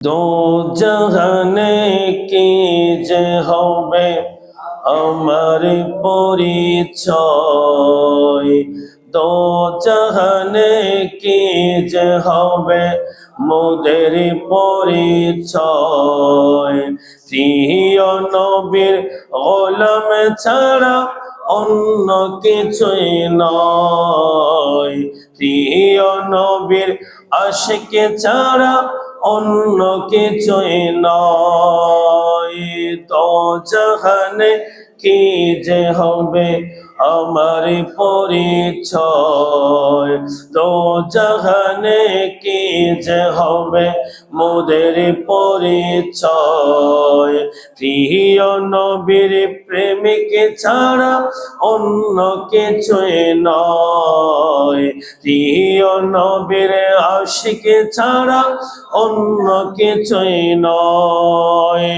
দো জাহানে কি যে হবে আমার পরিচয়, দো জাহানে কি যে হবে মোদের পরিচয়। প্রিয় নবীর গোলাম ছাড়া অন্য কিছুই নয়, প্রিয় নবীর আশিক ছাড়া অন্য কিছুই নয়। তো জাহানে কি যে হবে আমার পরিচয়, তো জাহানে কি যে হবে মোদের পরিচয়। প্রিয় নবীর প্রেমিক ছাড়া অন্য কিছুই নয়, প্রিয় নবীর আশিক ছাড়া অন্য কিছুই নয়।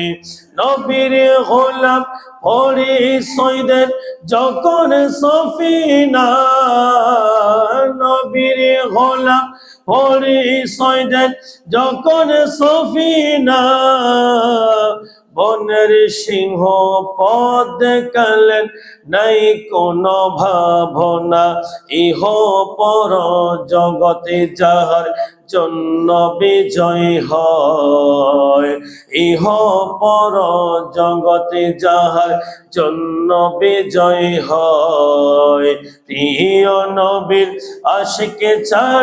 নবীর গোলাম পরিচয় দেন যখন সফিনা, নবীর গোলাম পরিচয় দেন যখন সফিনা। বনের সিংহ পথ দেখালেন নাই কোনো ভাবনা, ইহ পর জগতে যাহার জন্য বিজয় হয়, ইহ পর জগতে যাহার জন্য বিজয় হয়। প্রিয় নবীর আশিক ছাড়া